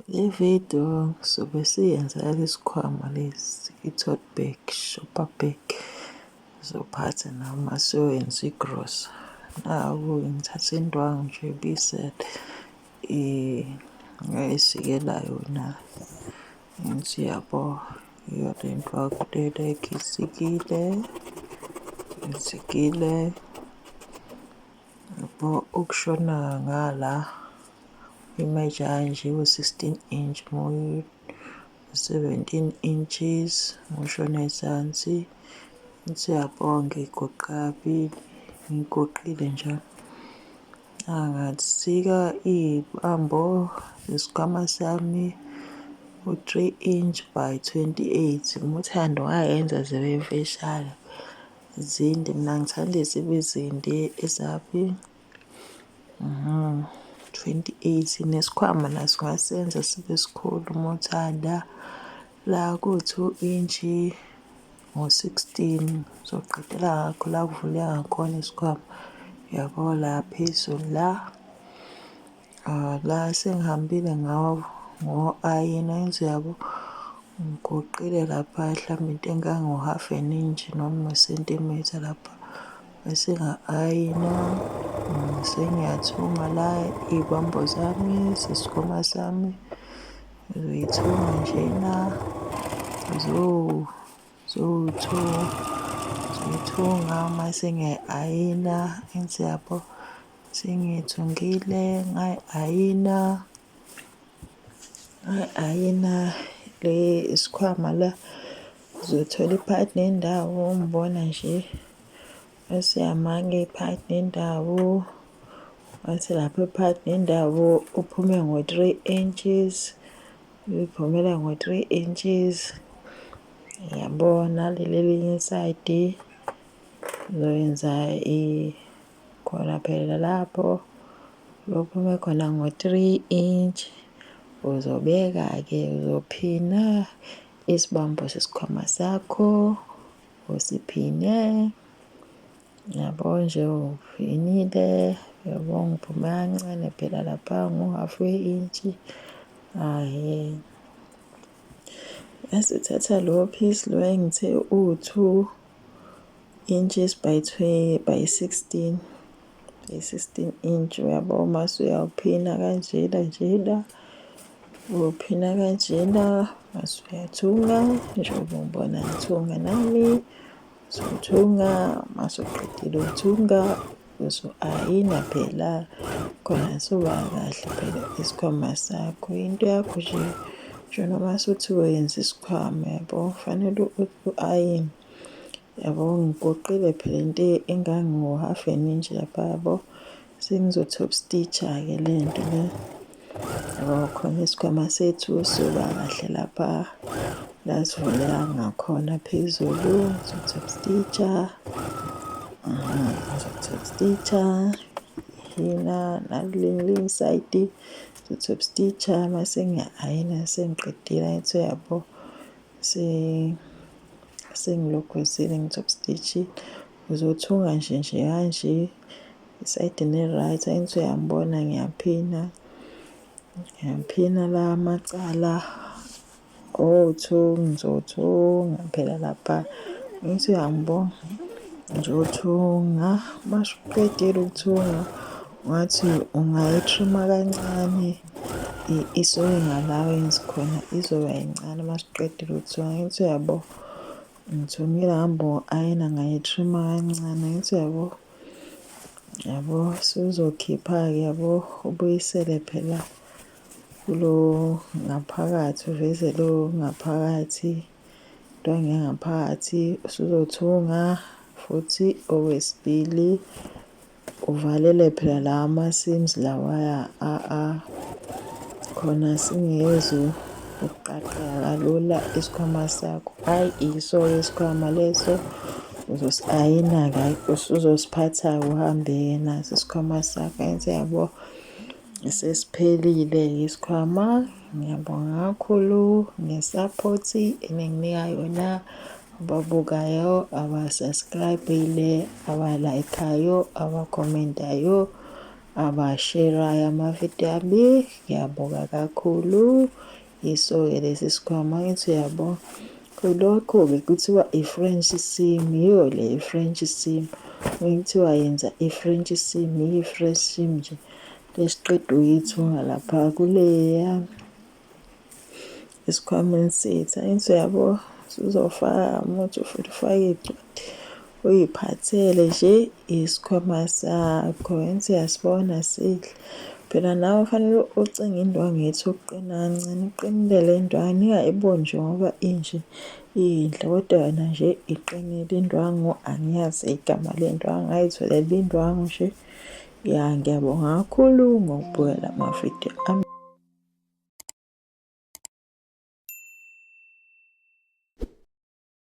Le video sobe siyenza isikhwama lesi i-tote bag, shopper bag. Uzophatha noma siyoyenza igrosa. Naku ngithathe indwangu nje ebisele ngayisikela yona. Ngithi yabo iyo le ndwangu le ngiyisikile. Ngisikile yabo ukushona ngala imeja kanje u-16 inch u-17 inches ngoshona ezansi. Ngithi yabo ngigoqa kabili, ngigoqile njalo. Ngasika iy'bambo zesikhwama sami u-3 inch by 28. Uthando wayenza zibe mfishane zinde. Mina ngithanda zibe zinde ezaphi 28. Nesikhwama naso ngasenza sibe sikhulu uma uthanda. La ku-2 inch ngo-16 uzoqedela ngakho la kuvuleka ngakhona isikhwama. Yabo la phezulu la sengihambile ngo-ayina ngenze yabo. Ngigoqile lapha hlampe into engango-half an inch noma usentimitha lapha. Bese nga-ayina sengiyathunga la iy'bambo zami zesikhwama sami. Ngizoyithunga njena zoyithunga mase ngiyayi-ayina ngenze yabo. Sengiyithungile ngayi-ayina le isikhwama la. Uzothola iphakathi nendawo ngibona nje mase uyamanga iphakathi nendawo. Mase lapha phakathi nendawo uphume ngo-3 inches. Uyiphumela ngo-3 inches. Yabo naleli elinye isayidi uzoyenza khona phela lapho lophume khona ngo-3 inch. Uzobeka-ke uzophina isibambo sesikhwama sakho usiphine. Yabo nje uphinile yabo ngiphume kancane phela lapha ngo-half we-inch. Bese uthatha lo piece lo engithe u-2 inches by 16 inch. Uyabo mase uyawuphina kanjena. Uphina kanjena mase uyathunga njengoba ngibona ngithunga nami. Uzothunga mase uqedile ukuthunga uzo-ayina phela khona soba kahle phela isikhwama sakho. Into yakho nje njengoba masuthi uyoyenza isikhwama yabo kufanele u-ayine. Yabo ngigoqile phela into engango-half an inch lapha yabo. Sengizo-top stitch-ke le nto le. Yabo khona isikhwama sethu soba kahle lapha la sivuleka ngakhona phezulu. Uzo-top stitch-a hina nakulelinye isayidi uzo-top stitch-a mase ngiya-ayina sengiqedile. Ngithi yabo sengilokhozile ngi-top stitch-ile. Uzothunga nje kanje esayidini eli-right. Angithi uyangibona ngiyaphina la amacala ngizothunga phela lapha. Angithi uyangibona ngizothunga. Mase uqedile ukuthunga ungathi ungayi-trim-a kancane isuke ngala oyenze khona izoba yincane mase uqedile ukuthunga. Angithi uyabo ngithungile ngihamba ngo-ayina ngayi-trim-a kancane. Angithi uyabo suzokhipha-ke yabo ubuyisele phela kulo ngaphakathi uveze lo ngaphakathi indwangu yangaphakathi. Usuzothunga futhi okwesibili uvalele phela la ama-seams lawaya khona singezu ukuqaqeka kalula isikhwama sakho. Hhayi iso isikhwama leso uzosi-ayina-ke. Hhayi usuzosiphatha-ke uhambe-ke naso isikhwama sakho. Angithi yabo sesiphelile isikhwama. Ngiyabonga kakhulu nge-support eninginika yona. Ababukayo, aba-subscribe-ile, abalayikhayo, abakhomentayo. abasherayo amavidiyo ami. Ngiyabonga kakhulu. Yiso-ke lesi sikhwama ngithi uyabona. Lokho-ke kuthiwa i-French sim, yiyo le i-French sim. Kuthiwa yenza i-French sim, iyi-French sim nje. Lesiqeda ukuyithunga lapha kuleya esikhwameni sethu. Angithi uyabo usuzofaka umuthi futhi ufake iy'ncwadi uy'phathele nje isikhwama sakho. Angithi uyasibona sihle. Phela nawe fanele ucinge indwangu yethu yokuqina kancane. Iqinile le ndwangu ningayiboni nje ngoba inje inhle kodwa yona nje iqinile indwangu. Angiyazi igama lendwangu ngayitholela indwangu nje. Ya ngiyabonga kakhulu ngokubukela amavidiyo ami.